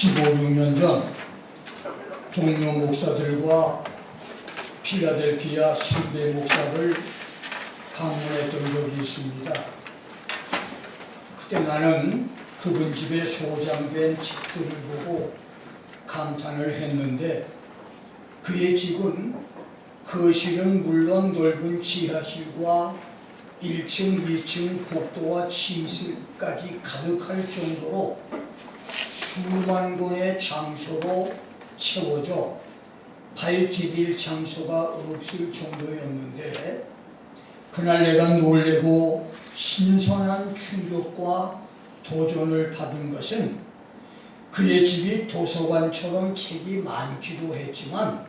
15, 16년 전 동료 목사들과 필라델피아 선배 목사를 방문했던 적이 있습니다. 그때 나는 그분 집에 소장된 책들을 보고 감탄을 했는데, 그의 집은 거실은 물론 넓은 지하실과 1층, 2층 복도와 침실까지 가득할 정도로 수만 권의 장소로 채워져 발 디딜 장소가 없을 정도였는데, 그날 내가 놀래고 신선한 충격과 도전을 받은 것은 그의 집이 도서관처럼 책이 많기도 했지만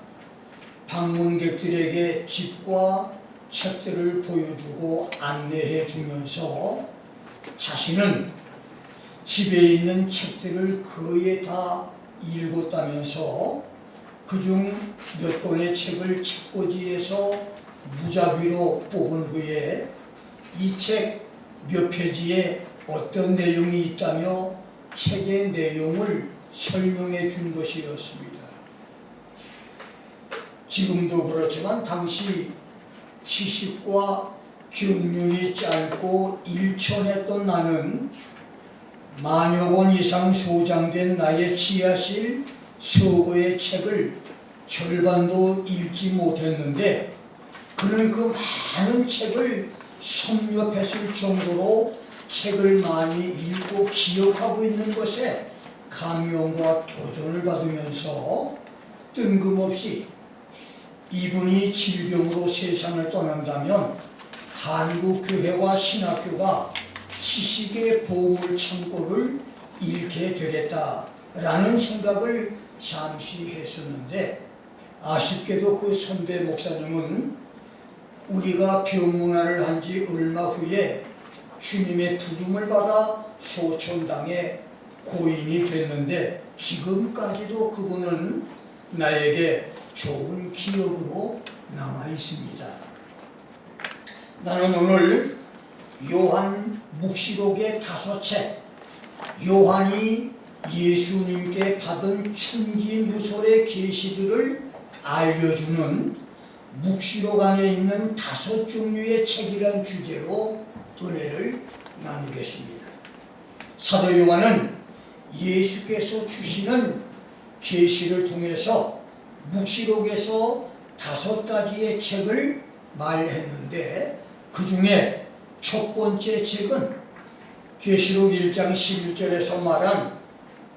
방문객들에게 집과 책들을 보여주고 안내해 주면서 자신은 집에 있는 책들을 거의 다 읽었다면서 그중 몇 권의 책을 책꽂이에서 무작위로 뽑은 후에 이 책 몇 페이지에 어떤 내용이 있다며 책의 내용을 설명해 준 것이었습니다. 지금도 그렇지만 당시 지식과 경륜이 짧고 일천했던 나는 만여 권 이상 소장된 나의 지하실 서고의 책을 절반도 읽지 못했는데, 그는 그 많은 책을 섭렵했을 정도로 책을 많이 읽고 기억하고 있는 것에 감명과 도전을 받으면서 뜬금없이 이분이 질병으로 세상을 떠난다면 한국교회와 신학교가 지식의 보물창고를 잃게 되겠다라는 생각을 잠시 했었는데, 아쉽게도 그 선배 목사님은 우리가 병문안을 한 지 얼마 후에 주님의 부름을 받아 소천당에 고인이 됐는데, 지금까지도 그분은 나에게 좋은 기억으로 남아 있습니다. 나는 오늘 요한 묵시록의 5책, 요한이 예수님께 받은 천기누설의 계시들을 알려주는 묵시록 안에 있는 5 종류의 책이란 주제로 은혜를 나누겠습니다. 사도 요한은 예수께서 주시는 계시를 통해서 묵시록에서 5가지의 책을 말했는데, 그 중에 첫 번째 책은 계시록 1장 11절에서 말한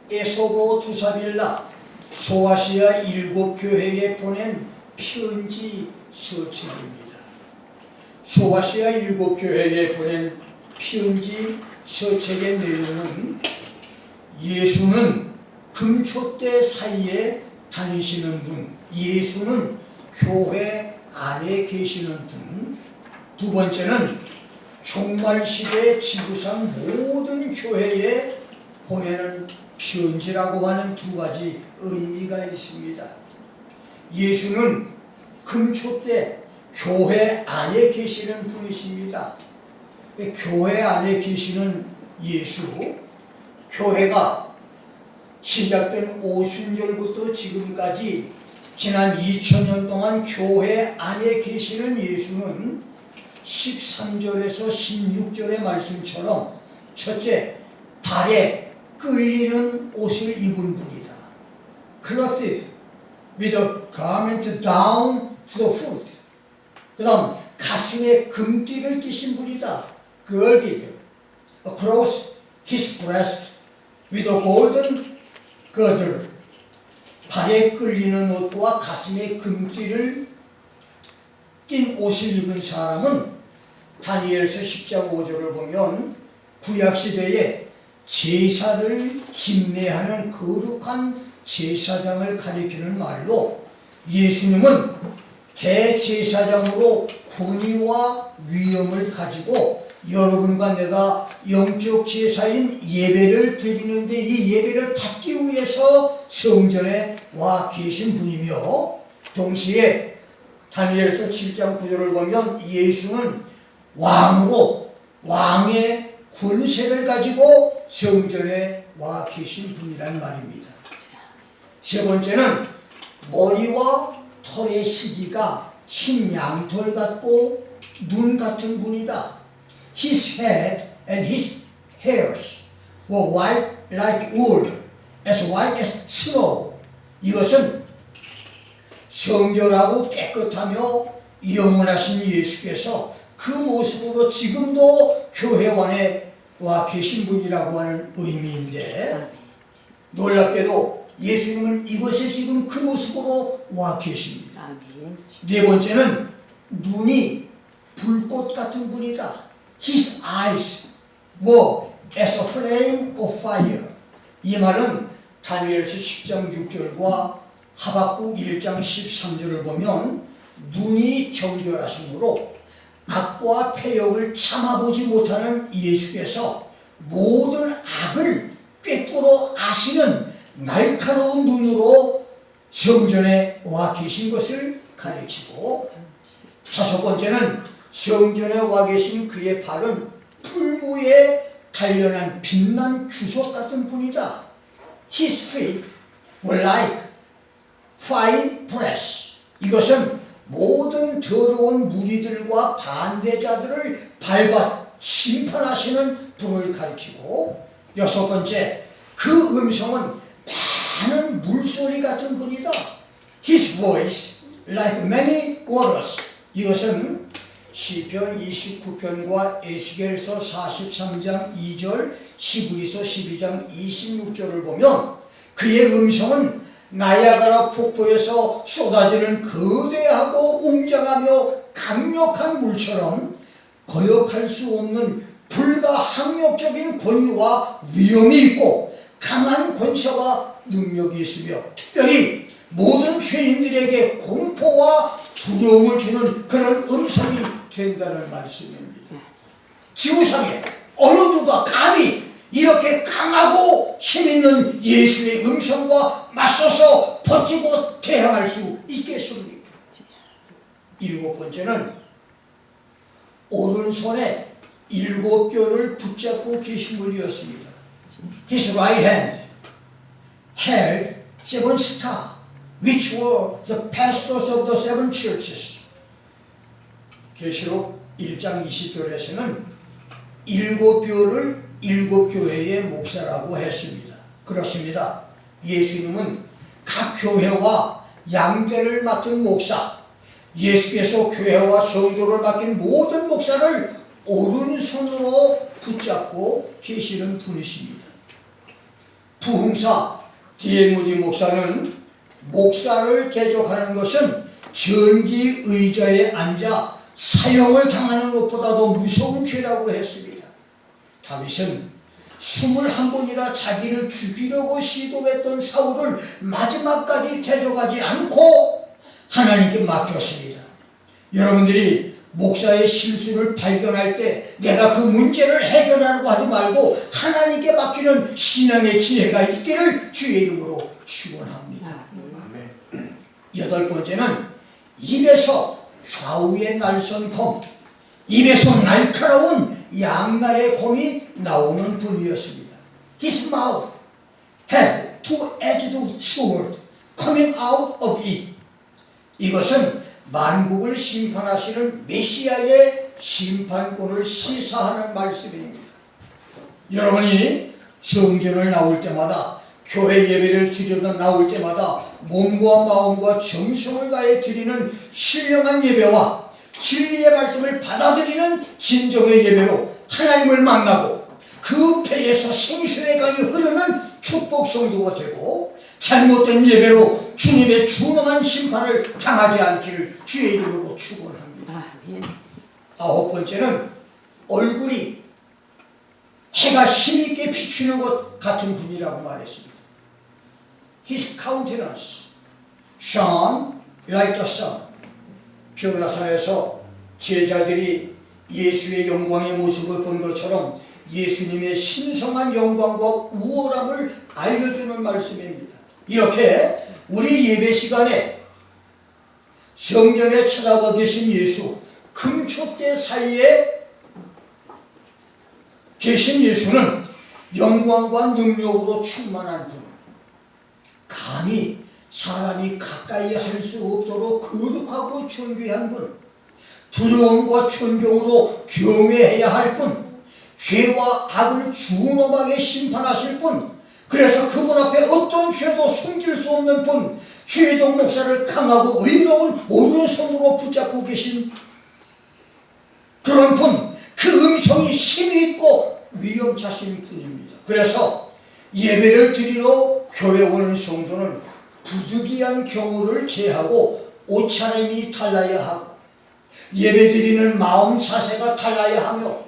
에소보 두사빌라 소아시아 7 교회에 보낸 편지 서책입니다. 소아시아 7 교회에 보낸 편지 서책의 내용은 예수는 금초대 사이에 다니시는 분, 예수는 교회 안에 계시는 분, 두 번째는 종말시대 지구상 모든 교회에 보내는 편지라고 하는 2가지 의미가 있습니다. 예수는 금초대 교회 안에 계시는 분이십니다. 교회 안에 계시는 예수, 교회가 시작된 오순절부터 지금까지 지난 2000년 동안 교회 안에 계시는 예수는 13절에서 16절의 말씀처럼 첫째, 발에 끌리는 옷을 입은 분이다. Clothed with a garment down to the foot. 그 다음 가슴에 금띠를 띠신 분이다. girded across his breast with a golden girdle. 발에 끌리는 옷과 가슴에 금띠를 낀 옷을 입은 사람은 다니엘서 10장 5절을 보면 구약시대에 제사를 집례하는 거룩한 제사장을 가리키는 말로, 예수님은 대제사장으로 권위와 위엄을 가지고 여러분과 내가 영적 제사인 예배를 드리는데 이 예배를 받기 위해서 성전에 와 계신 분이며, 동시에 다니엘서 7장 9절을 보면 예수는 왕으로 왕의 권세를 가지고 성전에 와 계신 분이란 말입니다. 세 번째는 머리와 털의 시기가 흰 양털 같고 눈 같은 분이다. His head and his hairs were white like wool, as white as snow. 이것은 성결하고 깨끗하며 영원하신 예수께서 그 모습으로 지금도 교회 안에 와 계신 분이라고 하는 의미인데, 놀랍게도 예수님은 이곳에 지금 그 모습으로 와 계십니다. 네 번째는 눈이 불꽃 같은 분이다. His eyes were as a flame of fire. 이 말은 다니엘서 10장 6절과 하박국 1장 13절을 보면 눈이 정결하심으로 악과 패역을 참아보지 못하는 예수께서 모든 악을 꿰뚫어 아시는 날카로운 눈으로 성전에 와 계신 것을 가리키고, 다섯 번째는 성전에 와 계신 그의 발은 풀무에 단련한 빛난 주석 같은 분이다. His feet were like fine brass. 이것은 모든 더러운 무리들과 반대자들을 밟아 심판하시는 분을 가리키고, 여섯 번째, 그 음성은 많은 물소리 같은 분이다. His voice like many waters. 이것은 시편 29편과 에스겔서 43장 2절, 히브리서 12장 26절을 보면 그의 음성은 나야가라 폭포에서 쏟아지는 거대하고 웅장하며 강력한 물처럼 거역할 수 없는 불가항력적인 권위와 위엄이 있고 강한 권세와 능력이 있으며, 특별히 모든 죄인들에게 공포와 두려움을 주는 그런 음성이 된다는 말씀입니다. 지구상에 어느 누가 감히 이렇게 강하고 힘있는 예수의 음성과 맞서서 버티고 대항할 수 있겠습니까? 일곱 번째는 오른손에 7뼈를 붙잡고 계신 분이었습니다. His right hand held 7 stars, which were the pastors of the 7 churches. 계시록 1장 20절에서는 7뼈를 7교회의 목사라고 했습니다. 그렇습니다. 예수님은 각 교회와 양대를 맡은 목사, 예수께서 교회와 성도를 맡긴 모든 목사를 오른손으로 붙잡고 계시는 분이십니다. 부흥사 D.L. 무디 목사는 목사를 대적하는 것은 전기 의자에 앉아 사형을 당하는 것보다도 무서운 죄라고 했습니다. 다윗은 21번이나 자기를 죽이려고 시도했던 사울을 마지막까지 대적하지 않고 하나님께 맡겼습니다. 여러분들이 목사의 실수를 발견할 때 내가 그 문제를 해결하려고 하지 말고 하나님께 맡기는 신앙의 지혜가 있기를 주의 이름으로 축원합니다. 여덟 번째는 입에서 좌우의 날선 검, 입에서 날카로운 양날의 검이 나오는 분이었습니다. His mouth had two-edged sword coming out of it. 이것은 만국을 심판하시는 메시아의 심판권을 시사하는 말씀입니다. 여러분이 성전을 나올 때마다, 교회 예배를 드리러 나올 때마다 몸과 마음과 정성을 다해 드리는 신령한 예배와 진리의 말씀을 받아들이는 진정의 예배로 하나님을 만나고 그 배에서 생수의 강이 흐르는 축복 성도가 되고, 잘못된 예배로 주님의 준엄한 심판을 당하지 않기를 주의 이름으로 축원합니다. 아홉 번째는 얼굴이 해가 힘있게 비추는 것 같은 분이라고 말했습니다. His countenance shone like the sun. 변화산에서 제자들이 예수의 영광의 모습을 본 것처럼 예수님의 신성한 영광과 우월함을 알려주는 말씀입니다. 이렇게 우리 예배 시간에 성전에 찾아와 계신 예수, 금초대 사이에 계신 예수는 영광과 능력으로 충만한 분, 감히 사람이 가까이 할 수 없도록 거룩하고 존귀한 분, 두려움과 존경으로 경외해야 할 분, 죄와 악을 준엄하게 심판하실 분, 그래서 그분 앞에 어떤 죄도 숨길 수 없는 분, 주의종 목사를 강하고 의로운 오른손으로 붙잡고 계신 그런 분, 그 음성이 힘이 있고 위험차신 분입니다. 그래서 예배를 드리러 교회 오는 성도는 부득이한 경우를 제하고 옷차림이 달라야 하고, 예배 드리는 마음 자세가 달라야 하며,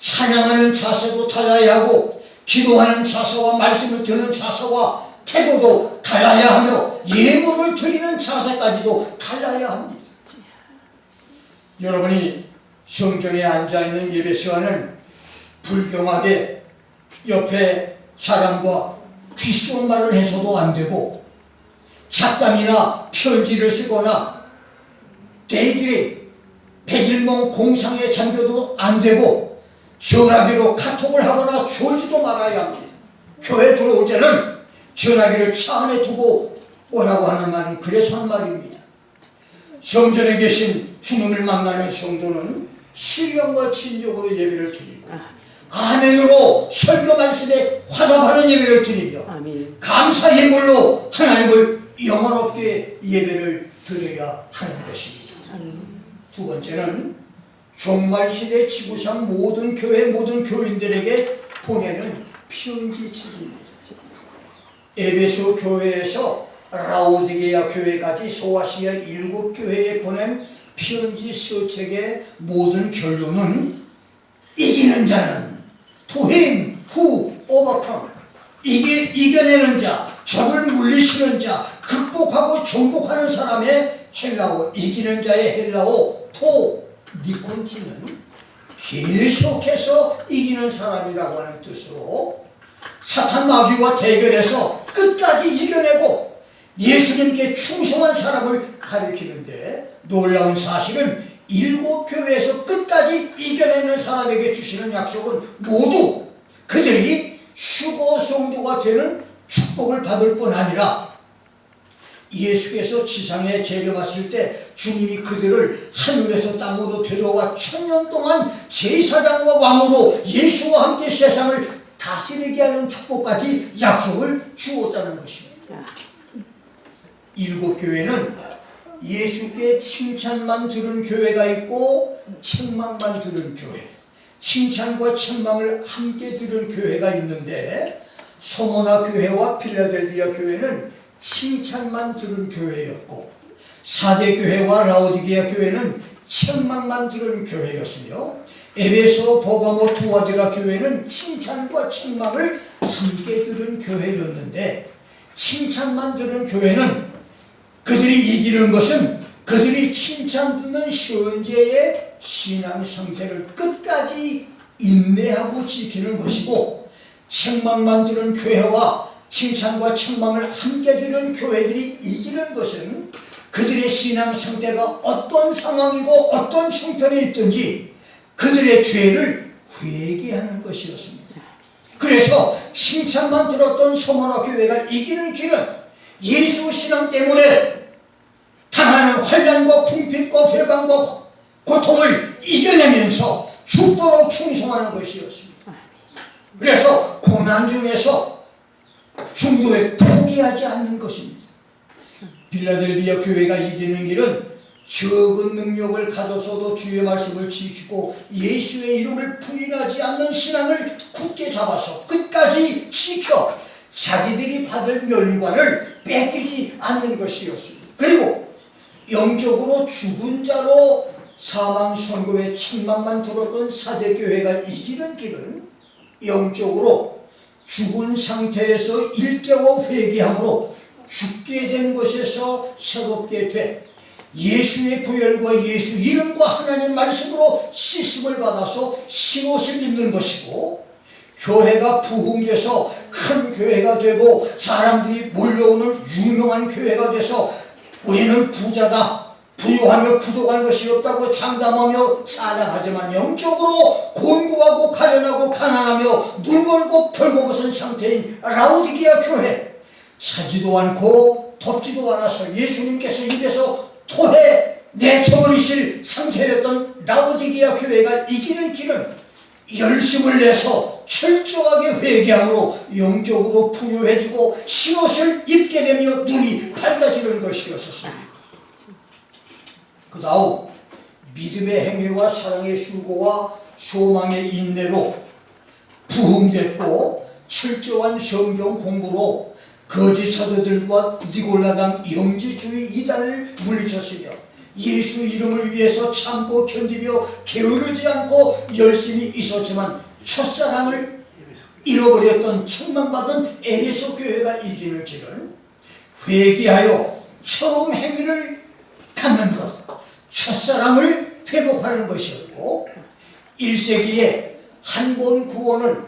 찬양하는 자세도 달라야 하고, 기도하는 자세와 말씀을 듣는 자세와 태도도 달라야 하며, 예물을 드리는 자세까지도 달라야 합니다. 여러분이 성전에 앉아있는 예배 시간은 불경하게 옆에 사람과 귓속말을 해서도 안 되고, 잡담이나 편지를 쓰거나 데이트리 백일몽 공상에 잠겨도 안 되고, 전화기로 카톡을 하거나 졸지도 말아야 합니다. 교회 들어올 때는 전화기를 차 안에 두고 오라고 하는 말은 그래서 한 말입니다. 성전에 계신 주님을 만나는 성도는 신령과 진정으로 예배를 드리고, 아멘으로 설교 말씀에 화답하는 예배를 드리며, 감사 예물로 하나님을 영원롭게 예배를 드려야 하는 것입니다. 두 번째는 종말시대 지구상 모든 교회 모든 교인들에게 보내는 편지책입니다. 에베소 교회에서 라오디게아 교회까지 소아시아 7교회에 보낸 편지 서책의 모든 결론은 이기는 자는 to him who overcome, 이겨내는 자, 적을 물리치는 자, 극복하고 정복하는 사람의 헬라어, 이기는 자의 헬라어 토 니콘티는 계속해서 이기는 사람이라고 하는 뜻으로 사탄 마귀와 대결해서 끝까지 이겨내고 예수님께 충성한 사람을 가리키는데, 놀라운 사실은 7교회에서 끝까지 이겨내는 사람에게 주시는 약속은 모두 그들이 휴거 성도가 되는 축복을 받을 뿐 아니라, 예수께서 지상에 재림하실 때 주님이 그들을 하늘에서 땅으로 데려와 1000년 동안 제사장과 왕으로 예수와 함께 세상을 다스리게 하는 축복까지 약속을 주었다는 것입니다. 7교회는 예수께 칭찬만 들은 교회가 있고 책망만 들은 교회, 칭찬과 책망을 함께 들은 교회가 있는데, 소모나 교회와 필라델비아 교회는 칭찬만 들은 교회였고, 사대 교회와 라오디게아 교회는 책망만 들은 교회였으며, 에베소, 버가모, 두아디라 교회는 칭찬과 책망을 함께 들은 교회였는데, 칭찬만 들은 교회는 그들이 이기는 것은 그들이 칭찬 듣는 현재의 신앙 상태를 끝까지 인내하고 지키는 것이고, 책망만 들은 교회와 칭찬과 책망을 함께 들은 교회들이 이기는 것은 그들의 신앙 상태가 어떤 상황이고 어떤 형편에 있든지 그들의 죄를 회개하는 것이었습니다. 그래서 칭찬만 들었던 소모나 교회가 이기는 길은 예수 신앙 때문에 당하는 환난과 궁핍과 회방과 고통을 이겨내면서 죽도록 충성하는 것이었습니다. 그래서 고난 중에서 중도에 포기하지 않는 것입니다. 빌라델비아 교회가 이기는 길은 적은 능력을 가져서도 주의 말씀을 지키고 예수의 이름을 부인하지 않는 신앙을 굳게 잡아서 끝까지 지켜 자기들이 받을 면류관을 뺏기지 않는 것이었습니다. 그리고 영적으로 죽은 자로 사망 선고의 책망만 들었던 사대교회가 이기는 길은 영적으로 죽은 상태에서 일깨워 회개함으로 죽게 된 것에서 새롭게 돼 예수의 보혈과 예수 이름과 하나님 말씀으로 씻음을 받아서 신옷을 입는 것이고, 교회가 부흥돼서 큰 교회가 되고 사람들이 몰려오는 유명한 교회가 돼서 우리는 부자다, 부유하며 부족한 것이 없다고 장담하며 자랑하지만 영적으로 곤고하고 가련하고 가난하며 눈멀고 벌거벗은 상태인 라오디게아 교회, 사지도 않고 덥지도 않아서 예수님께서 입에서 토해 내쳐버리실 상태였던 라오디게아 교회가 이기는 길은 열심을 내서 철저하게 회개함으로 영적으로 부유해지고 신옷을 입게 되며 눈이 밝아지는 것이었습니다. 그 다음 믿음의 행위와 사랑의 수고와 소망의 인내로 부흥됐고 철저한 성경 공부로 거짓 사도들과 니골라당 영지주의 이단을 물리쳤으며 예수 이름을 위해서 참고 견디며 게으르지 않고 열심히 있었지만 첫사랑을 잃어버렸던 책망받은 에베소 교회가 이기는 길은 회개하여 처음 행위를 갖는 것, 첫사랑을 회복하는 것이었고 1세기에 한 번 구원은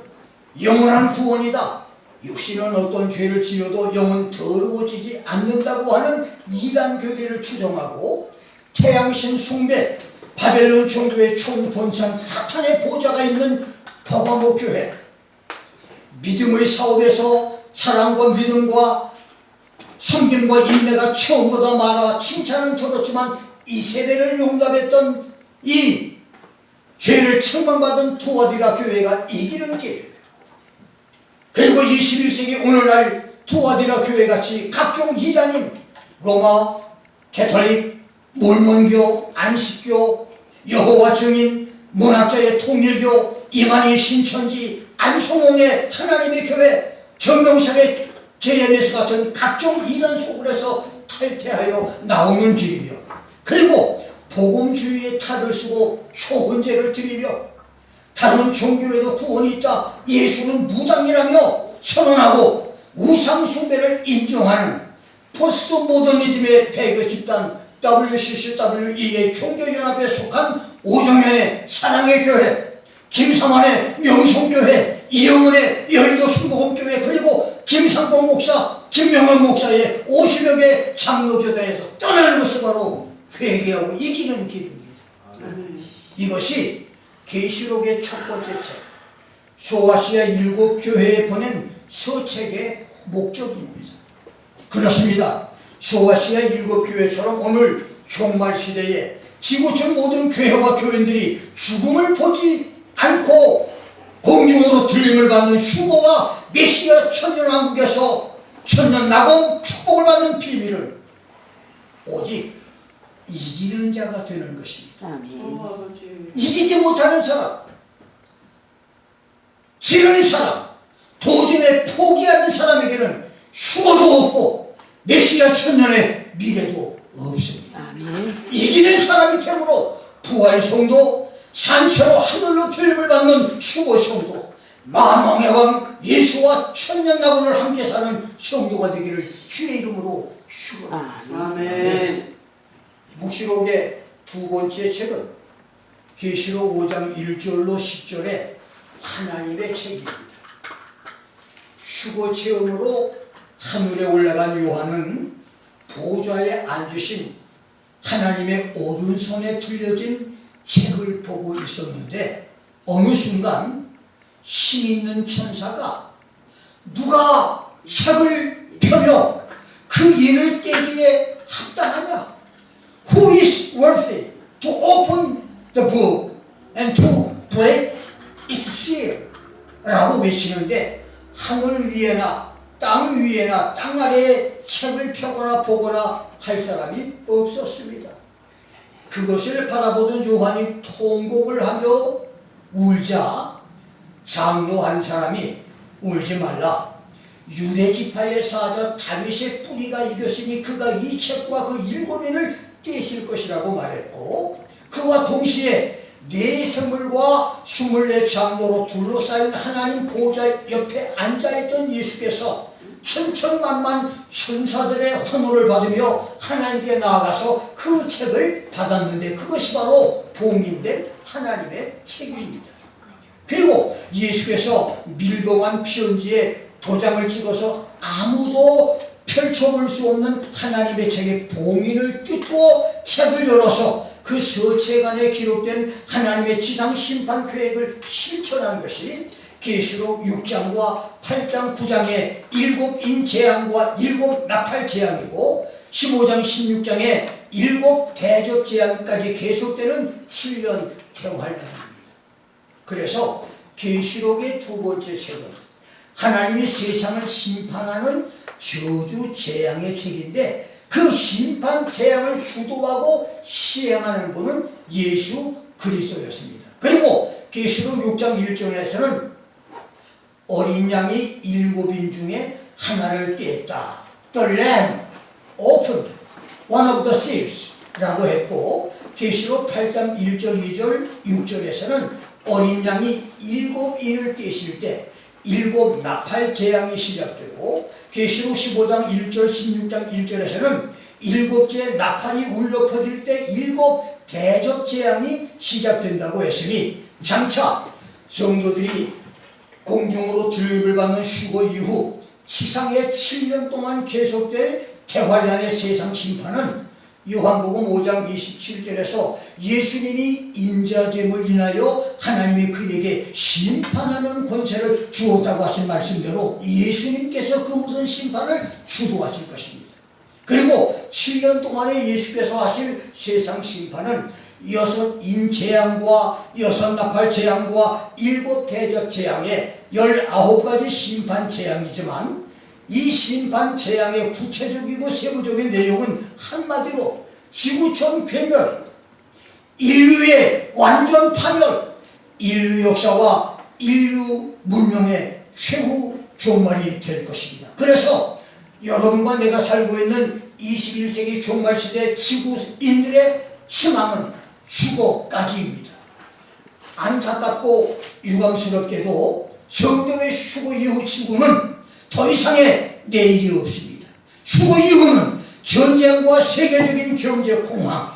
영원한 구원이다. 육신은 어떤 죄를 지어도 영은 더러워지지 않는다고 하는 이단 교리를 추정하고 태양신 숭배, 바벨론 종교의 총본산 사탄의 보좌가 있는 버가모 교회, 믿음의 사업에서 사랑과 믿음과 섬김과 인내가 처음보다 많아 칭찬은 들었지만 이세벨을 용납했던 이 죄를 책망받은 투아디라 교회가 이기는 길, 그리고 21세기 오늘날 투아디라 교회같이 각종 이단인 로마 개톨릭, 몰몬교, 안식교, 여호와 증인, 문학자의 통일교, 이만희 신천지, 안성홍의 하나님의 교회, 정명석의 JMS 같은 각종 이단 속을에서 탈퇴하여 나오는 길이며, 그리고 복음주의의 탈을 쓰고 초혼제를 드리며 다른 종교에도 구원이 있다, 예수는 무당이라며 선언하고 우상숭배를 인정하는 포스트 모더니즘의 배교 집단 WCCWE의 종교연합에 속한 오정현의 사랑의 교회, 김삼환의 명성교회, 이영은의 여의도 순복음교회, 그리고 김상봉 목사, 김명현 목사의 50여 개 장로교단에서 떠나는 것이 바로 회개하고 이기는 길입니다. 이것이 계시록의 첫 번째 책, 소아시아 7교회에 보낸 서책의 목적입니다. 그렇습니다. 소아시아 7교회처럼 오늘 종말 시대에 지구촌 모든 교회와 교인들이 죽음을 보지 않고 공중으로 들림을 받는 휴거와 메시아 천년왕국에서 천년낙원 축복을 받는 비밀을 오직 이기는 자가 되는 것입니다. 이기지 못하는 사람, 지는 사람, 도중에 포기하는 사람에게는 휴거도 없고 메시아 천년의 미래도 없습니다. 이기는 사람이 되므로 부활성도, 산채로 하늘로 들림을 받는 휴거성도, 만왕의 왕 예수와 천년낙원을 함께 사는 성도가 되기를 주의 이름으로 축원합니다. 아멘. 묵시록의 두 번째 책은 계시록 5장 1절로 10절에 하나님의 책입니다. 휴거 체험으로 하늘에 올라간 요한은 보좌에 앉으신 하나님의 오른손에 들려진 책을 보고 있었는데 어느 순간 힘있는 천사가 누가 책을 펴며 그 인을 떼기에 합당하냐? Who is worthy to open the book and to break its seal? 라고 외치는데 하늘 위에나 땅 위에나 땅 아래에 책을 펴거나 보거나 할 사람이 없었습니다. 그것을 바라보던 요한이 통곡을 하며 울자 장로 한 사람이 울지 말라. 유대 지파의 사자 다윗의 뿌리가 이겼으니 그가 이 책과 그 7인을 떼실 것이라고 말했고, 그와 동시에 네 생물과 24 장로로 둘러싸인 하나님 보좌 옆에 앉아있던 예수께서 천천만만 천사들의 환호를 받으며 하나님께 나아가서 그 책을 받았는데 그것이 바로 봉인된 하나님의 책입니다. 그리고 예수께서 밀봉한 편지에 도장을 찍어서 아무도 펼쳐볼 수 없는 하나님의 책의 봉인을 뜯고 책을 열어서 그 서책 안에 기록된 하나님의 지상 심판 계획을 실천한 것이 계시록 6장과 8장 9장의 7인 재앙과 7 나팔 재앙이고 15장 16장에 7 대접 재앙까지 계속되는 7년 대활란입니다. 그래서 계시록의 두 번째 책은 하나님이 세상을 심판하는 저주 재앙의 책인데 그 심판 재앙을 주도하고 시행하는 분은 예수 그리스도였습니다. 그리고 계시록 6장 1절에서는 어린 양이 7인 중에 하나를 떼었다. The Lamb opened one of the seals 라고 했고 계시록 8장 1절 2절 6절에서는 어린 양이 7인을 떼실 때 7 나팔 재앙이 시작되고 계시록 15장 1절 16장 1절에서는 7째 나팔이 울려 퍼질 때 7 대접 재앙이 시작된다고 했으니 장차 성도들이 공중으로 들림을 받는 휴거 이후 지상에 7년 동안 계속될 대환란의 세상 심판은 요한복음 5장 27절에서 예수님이 인자됨을 인하여 하나님이 그에게 심판하는 권세를 주었다고 하신 말씀대로 예수님께서 그 모든 심판을 주도하실 것입니다. 그리고 7년 동안에 예수께서 하실 세상 심판은 6인 재앙과 6 나팔 재앙과 7 대접 재앙의 19가지 심판 재앙이지만 이 심판 재앙의 구체적이고 세부적인 내용은 한마디로 지구촌 괴멸, 인류의 완전 파멸, 인류 역사와 인류 문명의 최후 종말이 될 것입니다. 그래서 여러분과 내가 살고 있는 21세기 종말시대 지구인들의 희망은 휴거까지입니다. 안타깝고 유감스럽게도 성도의 휴거 이후 지구는 더 이상의 내일이 없습니다. 휴거 이후는 전쟁과 세계적인 경제 공황,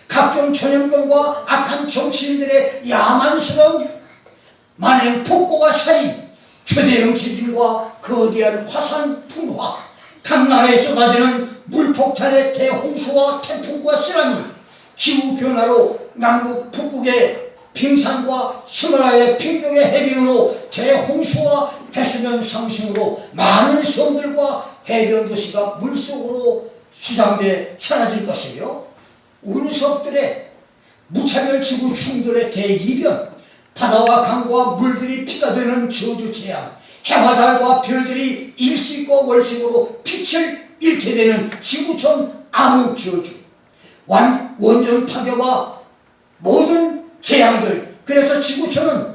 각종 전염병과 악한 정치인들의 야만스러운 만행 폭거와 살인, 최대형 지진과 거대한 화산 풍화, 각 나라에 쏟아지는 물폭탄의 대홍수와 태풍과 쓰나미, 기후변화로 남북 북극의 빙산과 히말라야 평경의 해빙으로 대홍수와 해수면 상승으로 많은 섬들과 해변 도시가 물속으로 수상돼 사라질 것이며 운석들의 무차별 지구 충돌의 대이변, 바다와 강과 물들이 피가 되는 저주 재앙, 해와 달과 별들이 일식과 월식으로 빛을 잃게 되는 지구촌 암흑 저주, 원전 파괴와 모든 재앙들. 그래서 지구촌은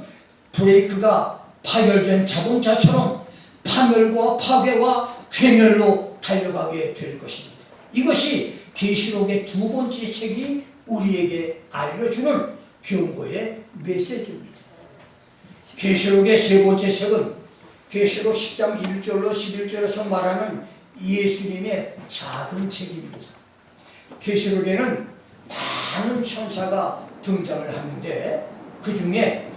브레이크가 파열된 자동차처럼 파멸과 파괴와 괴멸로 달려가게 될 것입니다. 이것이 계시록의 두 번째 책이 우리에게 알려주는 경고의 메시지입니다. 계시록의 세 번째 책은 계시록 10장 1절로 11절에서 말하는 예수님의 작은 책입니다. 계시록에는 많은 천사가 등장을 하는데 그 중에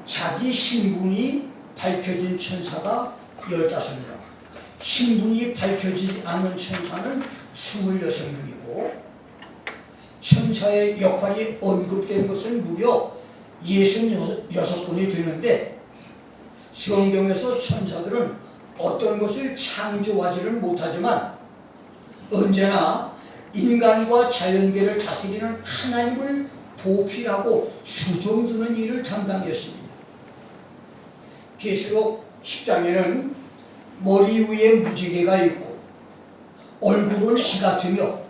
자기 신분이 밝혀진 천사가 15명, 신분이 밝혀지지 않은 천사는 26명이고 천사의 역할이 언급된 것은 무려 66분이 되는데 성경에서 천사들은 어떤 것을 창조하지는 못하지만 언제나 인간과 자연계를 다스리는 하나님을 보필하고 수종드는 일을 담당했습니다. 계시록 10장에는 머리 위에 무지개가 있고 얼굴은 해 같으며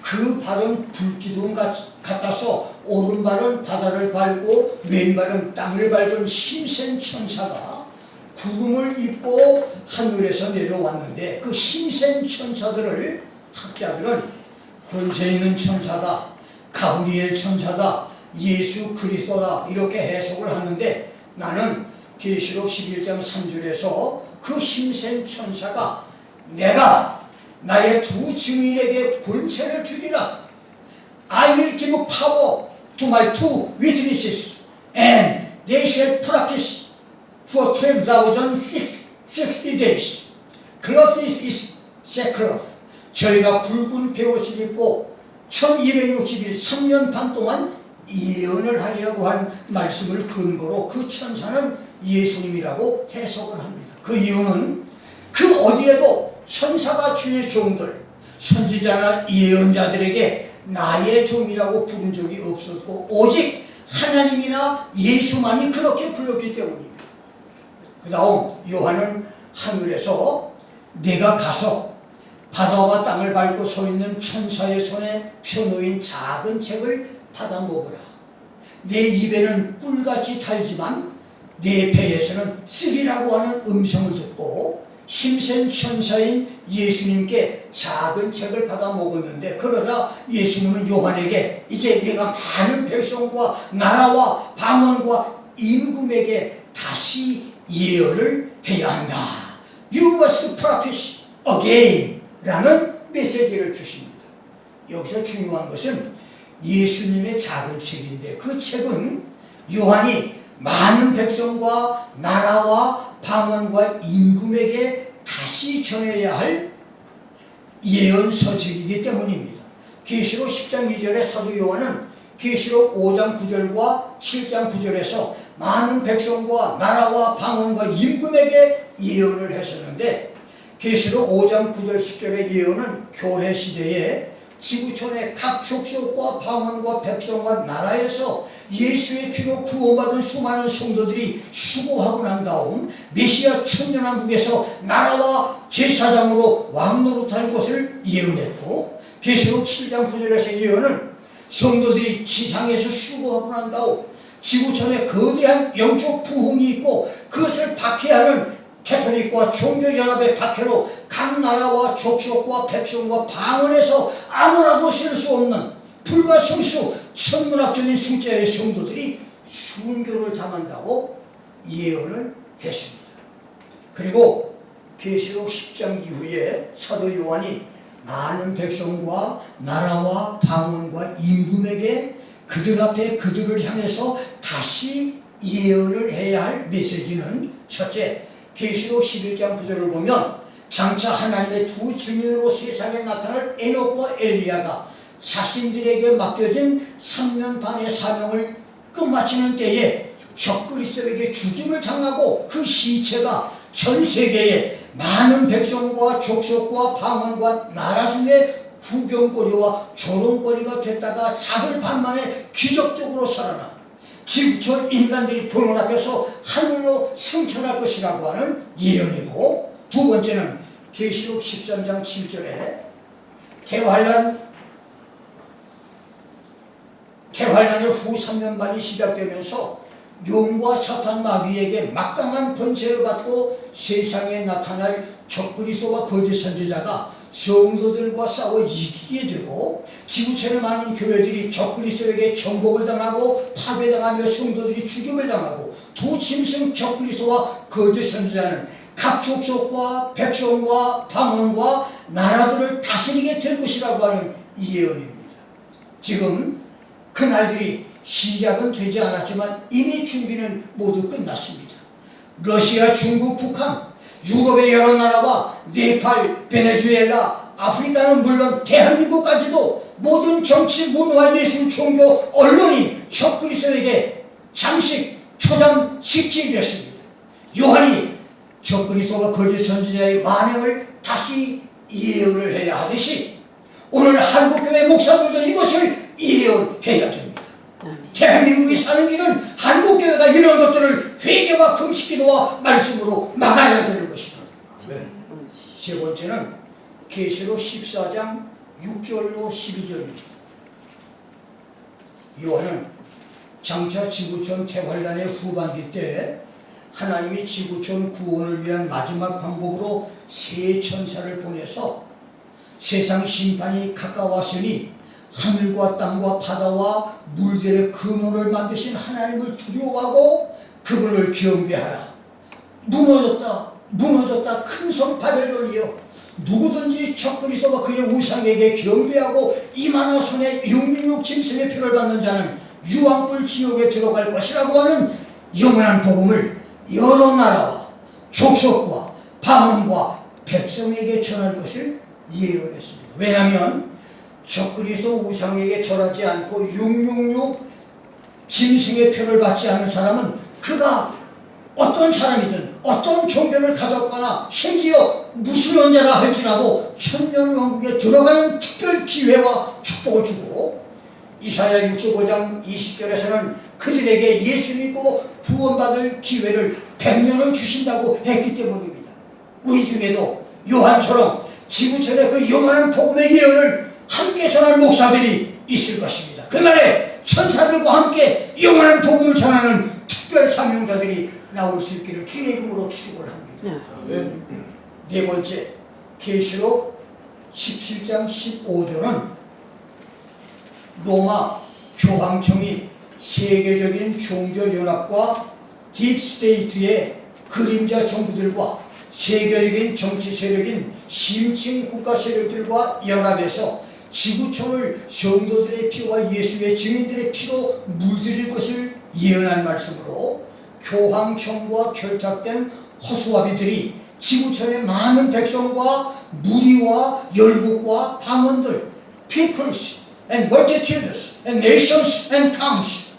그 발은 불기둥 같아서 오른발은 바다를 밟고 왼발은 땅을 밟은 힘센 천사가 구름을 입고 하늘에서 내려왔는데 그 힘센 천사들을 학자들은 권세 있는 천사다, 가브리엘 천사다, 예수 그리스도다 이렇게 해석을 하는데 나는 계시록 11장 3절에서 그 힘센 천사가 내가 나의 두 증인에게 권세를 주리라. I will give power to my two witnesses and they shall practice for 12,060 days. Cloth is sackcloth. 저희가 굵은 베옷을 입고 1260일 3년 반 동안 예언을 하리라고 한 말씀을 근거로 그 천사는 예수님이라고 해석을 합니다. 그 이유는 그 어디에도 천사가 주의 종들, 선지자나 예언자들에게 나의 종이라고 부른 적이 없었고 오직 하나님이나 예수만이 그렇게 불렀기 때문입니다. 그 다음 요한은 하늘에서 내가 가서 바다와 땅을 밟고 서 있는 천사의 손에 펴놓인 작은 책을 받아 먹으라. 내 입에는 꿀같이 달지만 내 배에서는 쓰리라고 하는 음성을 듣고 심센 천사인 예수님께 작은 책을 받아 먹었는데, 그러자 예수님은 요한에게 이제 내가 많은 백성과 나라와 방언과 임금에게 다시 예언을 해야 한다. You must prophesy again 라는 메시지를 주십니다. 여기서 중요한 것은 예수님의 작은 책인데 그 책은 요한이 많은 백성과 나라와 방언과 임금에게 다시 전해야 할 예언서책이기 때문입니다. 계시록 10장 2절에 사도 요한은 계시록 5장 9절과 7장 9절에서 많은 백성과 나라와 방언과 임금에게 예언을 했었는데, 계시록 5장 9절 10절의 예언은 교회 시대에 지구촌의 각 족속과 방언과 백성과 나라에서 예수의 피로 구원받은 수많은 성도들이 수고하고 난 다음 메시아 천년왕국에서 나라와 제사장으로 왕노릇할 것을 예언했고, 계시록 7장 9절에서 예언은 성도들이 지상에서 수고하고 난 다음 지구촌에 거대한 영적 부흥이 있고 그것을 박해하는 캐톨릭과 종교연합의 박해로 각 나라와 족속과 백성과 방언에서 아무나도 셀 수 없는 불가성수 천문학적인 숫자의 성도들이 순교를 당한다고 예언을 했습니다. 그리고 계시록 10장 이후에 사도 요한이 많은 백성과 나라와 방언과 임금에게 그들 앞에 그들을 향해서 다시 예언을 해야 할 메시지는, 첫째, 계시록 11장 9절을 보면 장차 하나님의 두 증인으로 세상에 나타날 에녹과 엘리야가 자신들에게 맡겨진 3년 반의 사명을 끝마치는 때에 적그리스도에게 죽임을 당하고 그 시체가 전 세계에 많은 백성과 족속과 방언과 나라 중에 구경거리와 조롱거리가 됐다가 사흘 반 만에 기적적으로 살아나 지구촌 인간들이 보는 앞에서 하늘로 승천할 것이라고 하는 예언이고, 두 번째는 계시록 13장 7절에 대환란의 후 3년 반이 시작되면서 용과 사탄 마귀에게 막강한 권세를 받고 세상에 나타날 적그리스도와 거짓 선지자가 성도들과 싸워 이기게 되고 지구촌의 많은 교회들이 적그리스도에게 정복을 당하고 파괴당하며 성도들이 죽임을 당하고 두 짐승 적그리스도와 거짓 선지자는 각 족속과 백성과 방언과 나라들을 다스리게 될 것이라고 하는 예언입니다. 지금 그날들이 시작은 되지 않았지만 이미 준비는 모두 끝났습니다. 러시아, 중국, 북한, 유럽의 여러 나라와 네팔, 베네수엘라, 아프리카는 물론 대한민국까지도 모든 정치, 문화, 예술, 종교, 언론이 적그리스도에게 잠식, 초잠, 식지됐습니다. 요한이 적그리스도와 거짓 선지자의 만행을 다시 예언을 해야 하듯이 오늘 한국교회 목사들도 이것을 예언해야 됩니다. 대한민국이 사는 길은 한국교회가 이런 것들을 회개와 금식기도와 말씀으로 막아야 되는 것입니다. 네. 세 번째는 계시록 14장 6절로 12절입니다. 요한은 장차 지구촌 대환란의 후반기 때 하나님이 지구촌 구원을 위한 마지막 방법으로 세 천사를 보내서 세상 심판이 가까웠으니 하늘과 땅과 바다와 물들의 근원을 만드신 하나님을 두려워하고 그분을 경배하라. 무너졌다 큰 성 바벨론이여, 누구든지 적그리스도와 그의 우상에게 경배하고 이만한 손에 666 짐승의 표를 받는 자는 유황불 지옥에 들어갈 것이라고 하는 영원한 복음을 여러 나라와 족속과 방언과 백성에게 전할 것을 예언했습니다. 왜냐하면 적그리스도 우상에게 절하지 않고 666 짐승의 표를 받지 않는 사람은 그가 어떤 사람이든 어떤 종교를 가졌거나 심지어 무슬림자라 할지라도 천년왕국에 들어가는 특별 기회와 축복을 주고, 이사야 65장 20절에서는 그들에게 예수 믿고 구원받을 기회를 100년을 주신다고 했기 때문입니다. 우리 중에도 요한처럼 지구촌의 그 영원한 복음의 예언을 함께 전할 목사들이 있을 것입니다. 그날에 천사들과 함께 영원한 복음을 전하는 특별 사명자들이 나올 수 있기를 주의 이름으로 축원합니다. 네 번째, 계시록 17장 15절은 로마 교황청이 세계적인 종교연합과 딥스테이트의 그림자 정부들과 세계적인 정치 세력인 심층 국가 세력들과 연합해서 지구촌을 성도들의 피와 예수의 증인들의 피로 물들일 것을 예언한 말씀으로 교황청과 결탁된 허수아비들이 지구촌의 많은 백성과 무리와 열국과 방언들, peoples and multitudes and nations and tongues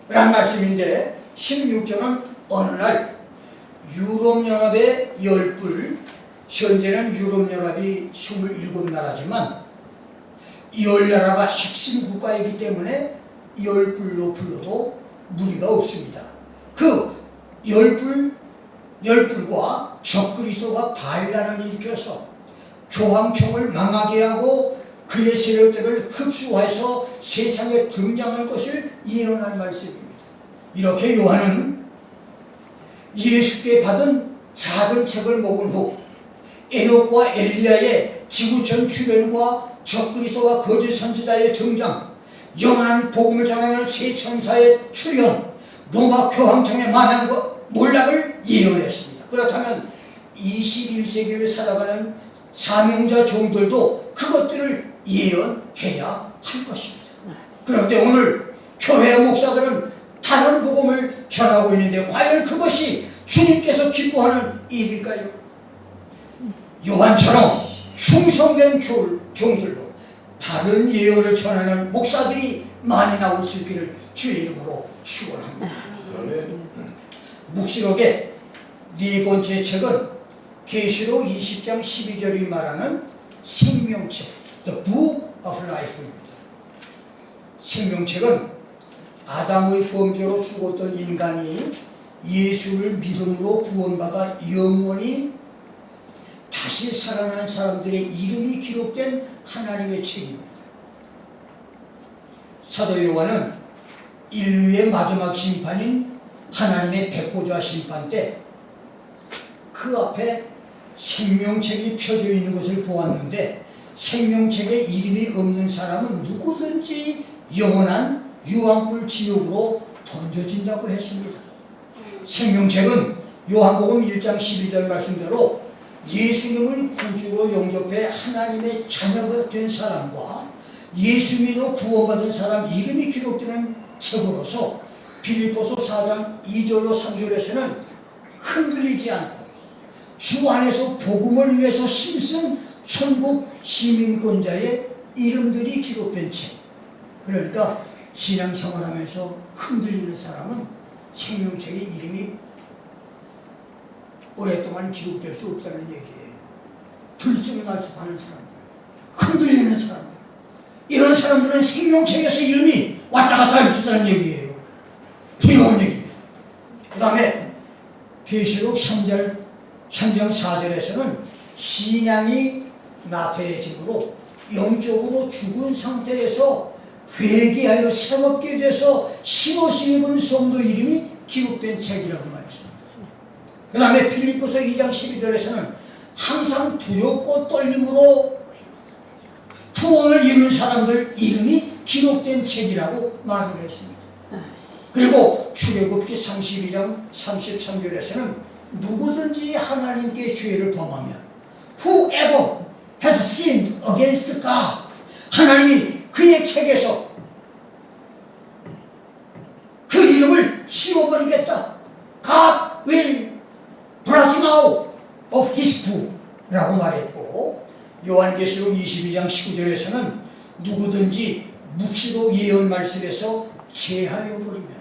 라는 말씀인데, 16절은 어느 날 유럽연합의 10불, 현재는 유럽연합이 27나라지만 10나라가 핵심 국가이기 때문에 10불로 불러도 무리가 없습니다. 그 10불과 적그리스도가 반란을 일으켜서 교황청을 망하게 하고 그의 세력들을 흡수해서 세상에 등장할 것을 예언한 말씀입니다. 이렇게 요한은 예수께 받은 작은 책을 먹은 후 에녹과 엘리야의 지구촌 주변과 적그리스도와 거짓 선지자의 등장, 영원한 복음을 전하는 세 천사의 출현, 로마 교황청의 몰락을 예언했습니다. 그렇다면 21세기를 살아가는 사명자 종들도 그것들을 예언해야 할 것입니다. 그런데 오늘 교회 목사들은 다른 복음을 전하고 있는데 과연 그것이 주님께서 기뻐하는 일일까요? 요한처럼 충성된 종들로 다른 예언을 전하는 목사들이 많이 나올 수 있기를 주의 이름으로 축원합니다. 묵시록의 네 번째 책은 계시록 20장 12절이 말하는 생명책, The Book of Life입니다. 생명책은 아담의 범죄로 죽었던 인간이 예수를 믿음으로 구원받아 영원히 다시 살아난 사람들의 이름이 기록된 하나님의 책입니다. 사도 요한은 인류의 마지막 심판인 하나님의 백보자 심판 때 그 앞에 생명책이 펴져 있는 것을 보았는데, 생명책에 이름이 없는 사람은 누구든지 영원한 유황불 지옥으로 던져진다고 했습니다. 생명책은 요한복음 1장 12절 말씀대로 예수님을 구주로 영접해 하나님의 자녀가 된 사람과 예수 믿어 구원받은 사람 이름이 기록되는 책으로서 빌립보서 4장 2절로 3절에서는 흔들리지 않고 주 안에서 복음을 위해서 힘쓴 천국 시민권자의 이름들이 기록된 책. 그러니까 신앙생활하면서 흔들리는 사람은 생명책에 이름이 오랫동안 기록될 수 없다는 얘기예요. 들쑥날쑥하는 사람들, 흔들리는 사람들, 이런 사람들은 생명책에서 이름이 왔다 갔다 할 수 있다는 얘기예요. 두려운 얘기입니다. 그 다음에 계시록 3장 4절에서는 신앙이 나태해짐으로 영적으로 죽은 상태에서 회개하여 새롭게 돼서 신옷을 입은 성도 이름이 기록된 책이라고 말했습니다. 그 다음에 빌립보서 2장 12절에서는 항상 두렵고 떨림으로 구원을 이룬 사람들 이름이 기록된 책이라고 말을 했습니다. 그리고 출애굽기 32장 33절에서는 누구든지 하나님께 죄를 범하면 Whoever has sinned against God, 하나님이 그의 책에서 그 이름을 씌워버리겠다. God will blot him out of his book 라고 말했고, 요한계시록 22장 19절에서는 누구든지 묵시로 예언 말씀에서 제하여 버리면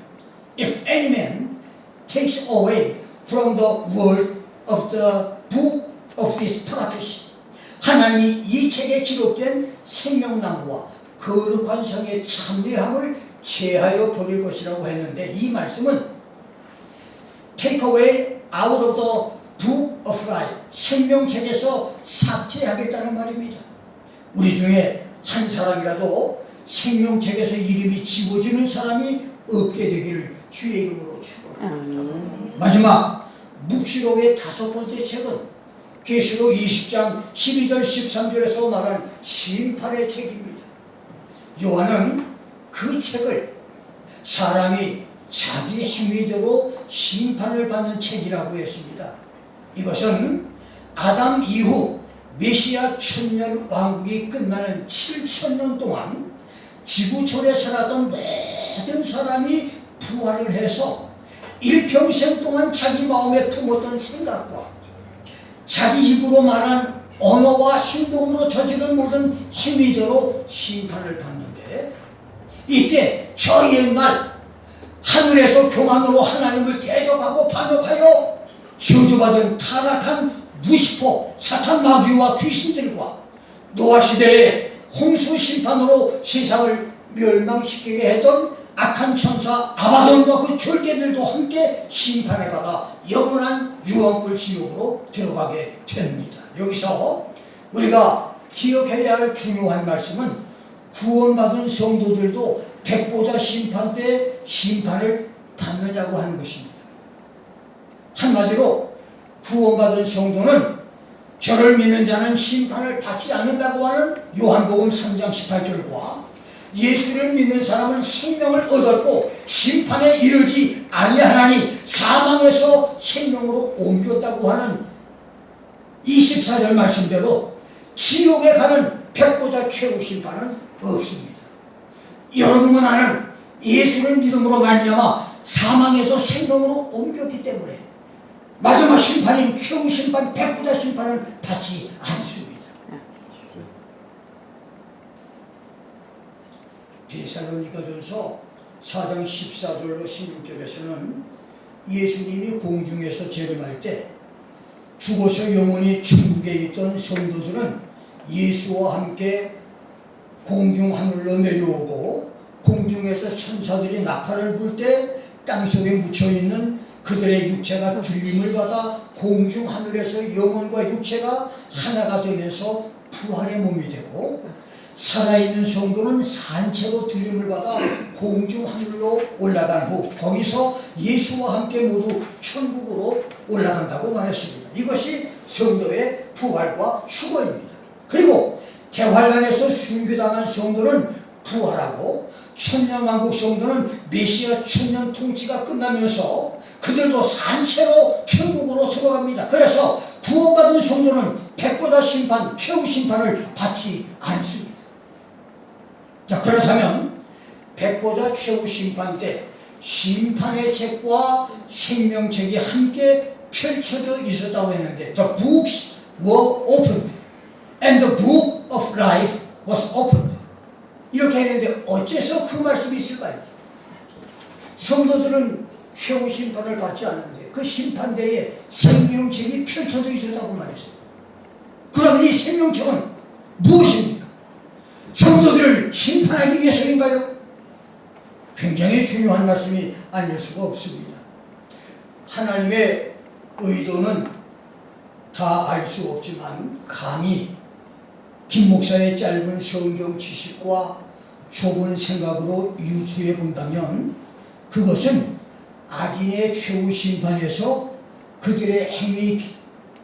If any man takes away from the word of the book of this prophecy 하나님이 이 책에 기록된 생명나무와 거룩한 성의 참되함을 제하여 버릴 것이라고 했는데 이 말씀은 take away out of the book of life 생명책에서 삭제하겠다는 말입니다. 우리 중에 한 사람이라도 생명책에서 이름이 지워지는 사람이 없게 되기를 주의 이름으로 축원합니다. 마지막 묵시록의 5번째 책은 계시록 20장 12절 13절에서 말한 심판의 책입니다. 요한은 그 책을 사람이 자기 행위대로 심판을 받는 책이라고 했습니다. 이것은 아담 이후 메시아 천년 왕국이 끝나는 7천년 동안 지구촌에 살았던 모든 사람이 부활을 해서 일평생 동안 자기 마음에 품었던 생각과 자기 입으로 말한 언어와 행동으로 저지른 모든 행위대로 심판을 받는데 이때 저 옛날 하늘에서 교만으로 하나님을 대적하고 반역하여 저주받은 타락한 루시퍼, 사탄 마귀와 귀신들과 노아 시대에 홍수 심판으로 세상을 멸망시키게 했던 악한 천사 아바돈과 그 졸개들도 함께 심판을 받아 영원한 유황불 지옥으로 들어가게 됩니다. 여기서 우리가 기억해야 할 중요한 말씀은 구원받은 성도들도 백보자 심판 때 심판을 받느냐고 하는 것입니다. 한마디로 구원받은 성도는 저를 믿는 자는 심판을 받지 않는다고 하는 요한복음 3장 18절과 예수를 믿는 사람은 생명을 얻었고 심판에 이르지 아니하나니 사망에서 생명으로 옮겼다고 하는 24절 말씀대로 지옥에 가는 백보자 최후 심판은 없습니다. 여러분과 나는 예수를 믿음으로 말미암아 사망에서 생명으로 옮겼기 때문에 마지막 심판인 최후 심판, 백보자 심판을 받지 않습니다. 데살로니가전서 4장 14절로 16절에서는 예수님이 공중에서 재림할 때 죽어서 영원히 천국에 있던 성도들은 예수와 함께 공중 하늘로 내려오고 공중에서 천사들이 나팔을 불 때 땅속에 묻혀있는 그들의 육체가 들림을 받아 공중 하늘에서 영혼과 육체가 하나가 되면서 부활의 몸이 되고 살아있는 성도는 산채로 들림을 받아 공중 하늘로 올라간 후 거기서 예수와 함께 모두 천국으로 올라간다고 말했습니다. 이것이 성도의 부활과 휴거입니다. 그리고 대환란에서 순교당한 성도는 부활하고 천년왕국 성도는 메시아 천년 통치가 끝나면서 그들도 산채로 천국으로 들어갑니다. 그래서 구원받은 성도는 백보자 심판, 최후 심판을 받지 않습니다. 자, 그렇다면 백보자 최후 심판 때 심판의 책과 생명책이 함께 펼쳐져 있었다고 했는데 The books were opened and the book of life was opened 이렇게 했는데 어째서 그 말씀이 있을까요? 성도들은 최후 심판을 받지 않는데 그 심판대에 생명책이 펼쳐져 있었다고 말했어요. 그럼 이 생명책은 무엇입니까? 성도들을 심판하기 위해서인가요? 굉장히 중요한 말씀이 아닐 수가 없습니다. 하나님의 의도는 다 알 수 없지만 감히 김 목사의 짧은 성경 지식과 좁은 생각으로 유추해 본다면 그것은 악인의 최후 심판에서 그들의 행위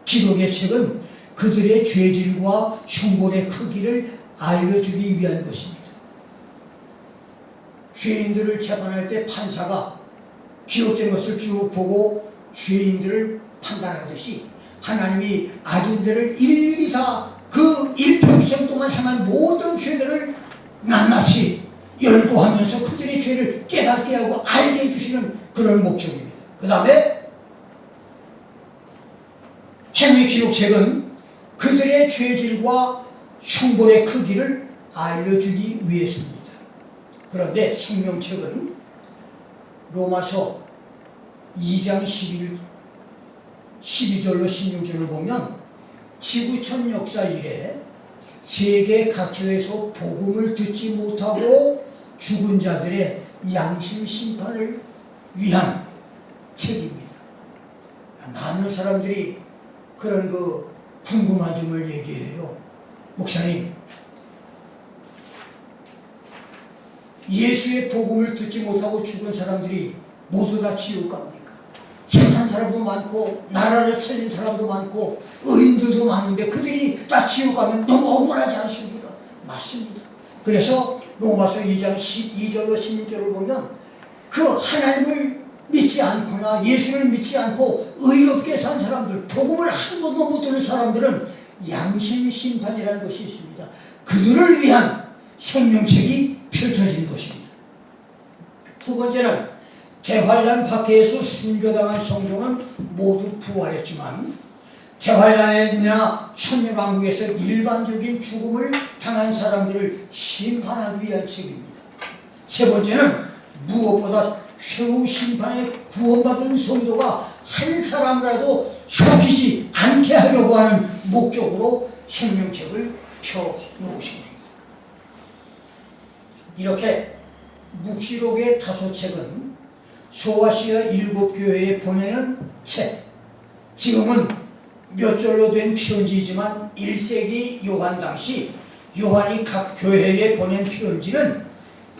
기록의 책은 그들의 죄질과 형벌의 크기를 알려주기 위한 것입니다. 죄인들을 재판할 때 판사가 기록된 것을 쭉 보고 죄인들을 판단하듯이 하나님이 악인들을 일일이 다 그 일평생 동안 행한 모든 죄들을 낱낱이 열거하면서 그들의 죄를 깨닫게 하고 알게 해주시는 그런 목적입니다. 그 다음에 행위 기록책은 그들의 죄질과 형벌의 크기를 알려주기 위해서입니다. 그런데 생명책은 로마서 2장 12절로 16절을 보면 지구촌 역사 이래 세계 각처에서 복음을 듣지 못하고 죽은 자들의 양심 심판을 위한 책입니다. 많은 사람들이 그런 궁금한 점을 얘기해요. 목사님, 예수의 복음을 듣지 못하고 죽은 사람들이 모두 다 지옥 갑니까? 착한 사람도 많고 나라를 살린 사람도 많고 의인들도 많은데 그들이 다 지옥 가면 너무 억울하지 않습니까? 맞습니다. 그래서 로마서 2장 12절로 16절을 보면 그 하나님을 믿지 않거나 예수를 믿지 않고 의롭게 산 사람들, 복음을 한 번도 못 들은 사람들은 양심 심판이라는 것이 있습니다. 그들을 위한 생명책이 펼쳐진 것입니다. 두 번째는 대환란 밖에서 순교당한 성도는 모두 부활했지만 대환란이나 천년왕국에서 일반적인 죽음을 당한 사람들을 심판하기 위한 책입니다. 세 번째는 무엇보다 최후 심판에 구원받은 성도가 한 사람이라도 속이지 않게 하려고 하는 목적으로 생명책을 펴놓으십니다. 이렇게 묵시록의 5책은 소아시아 7교회에 보내는 책, 지금은 몇 절로 된 편지이지만 1세기 요한 당시 요한이 각 교회에 보낸 편지는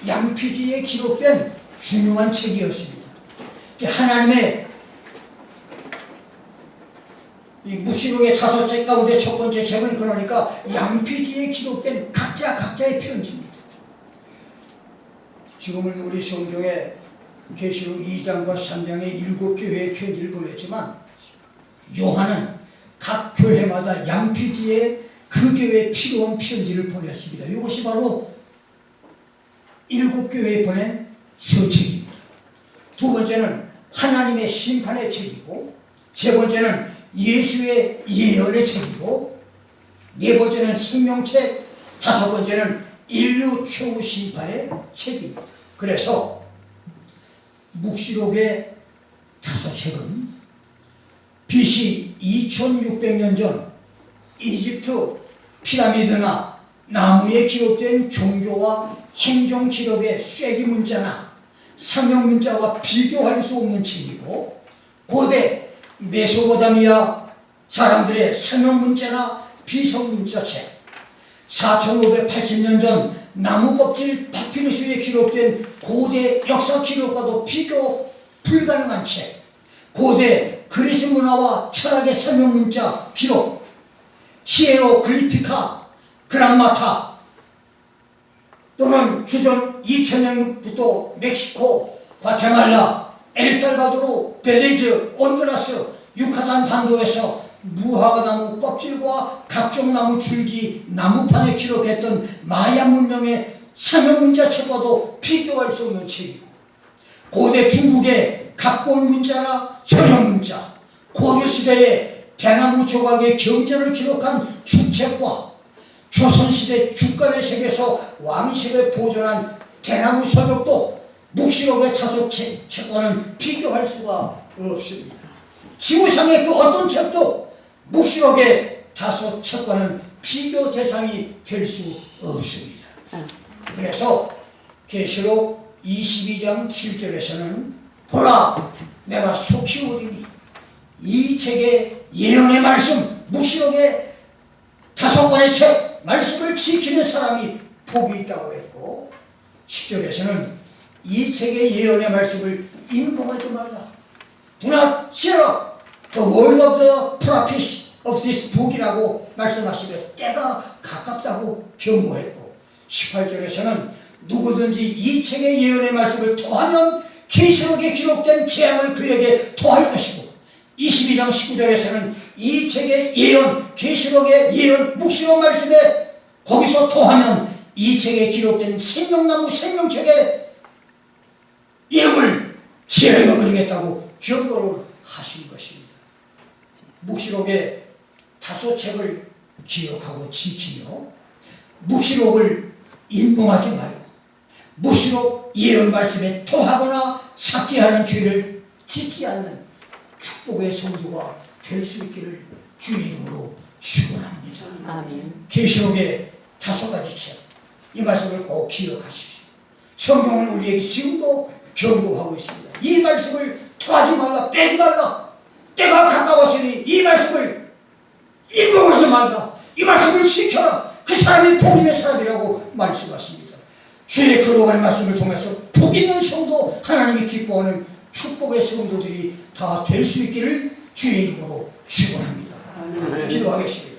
양피지에 기록된 중요한 책이었습니다. 하나님의 이 묵시록의 5책 가운데 첫 번째 책은 그러니까 양피지에 기록된 각자의 편지입니다. 지금은 우리 성경에 계시록 2장과 3장에 7교회의 편지를 보냈지만 요한은 각 교회마다 양피지에 그 교회에 필요한 편지를 보냈습니다. 이것이 바로 7교회에 보낸 서책입니다. 두 번째는 하나님의 심판의 책이고, 세 번째는 예수의 예언의 책이고, 네 번째는 생명책, 다섯 번째는 인류 최후 심판의 책입니다. 그래서 묵시록의 5책은 BC 2600년 전 이집트 피라미드나 나무에 기록된 종교와 행정 기록의 쐐기 문자나 상형 문자와 비교할 수 없는 책이고, 고대 메소포타미아 사람들의 상형 문자나 비석 문자 책, 4580년 전 나무 껍질 파피루스에 기록된 고대 역사 기록과도 비교 불가능한 책, 고대 그리스 문화와 철학의 상형 문자 기록, 히에로글리피카 그람마타, 또는 주전 2000년부터 멕시코, 과테말라, 엘살바도르, 벨리즈, 온두라스, 유카탄 반도에서 무화과나무 껍질과 각종 나무 줄기, 나무판에 기록했던 마야 문명의 상형 문자책과도 비교할 수 없는 책이고, 고대 중국의 각본 문자나 서형 문자, 고려시대의 대나무 조각의 경전을 기록한 주책과 조선시대 주간의 책에서 왕실에 보존한 대나무 서적도 묵시록의 5책과는 비교할 수가 없습니다. 지구상의 그 어떤 책도 묵시록의 5책과는 비교 대상이 될 수 없습니다. 그래서 계시록 22장 7절에서는 보라, 내가 속히 오리니 이 책의 예언의 말씀, 묵시록의 5권의 책 말씀을 지키는 사람이 복이 있다고 했고, 10절에서는 이 책의 예언의 말씀을 인봉하지 말라. Do not share the word of the prophets of this book이라고 말씀하시며 때가 가깝다고 경고했고, 18절에서는 누구든지 이 책의 예언의 말씀을 토하면 계시록에 기록된 재앙을 그에게 토할 것이고, 22장 19절에서는 이 책의 예언, 계시록의 예언, 묵시록 말씀에 거기서 토하면 이 책에 기록된 생명나무 생명책의 이름을 제어해버리겠다고 경고를 하신 것입니다. 묵시록의 5책을 기억하고 지키며 묵시록을 인봉하지 말고 무시로 예언 말씀에 토하거나 삭제하는 죄를 짓지 않는 축복의 성도가 될 수 있기를 주의 이름으로 축원합니다. 아멘. 계시록의 5가지 책, 이 말씀을 꼭 기억하십시오. 성경은 우리에게 지금도 경고하고 있습니다. 이 말씀을 토하지 말라, 빼지 말라. 때가 가까웠으니 이 말씀을 인공하지 말라. 이 말씀을 지켜라. 그 사람이 복 있는 사람이라고 말씀하십니다. 주의 거룩한 말씀을 통해서 복 있는 성도, 하나님이 기뻐하는 축복의 성도들이 다 될 수 있기를 주의 이름으로 축원합니다. 기도하겠습니다.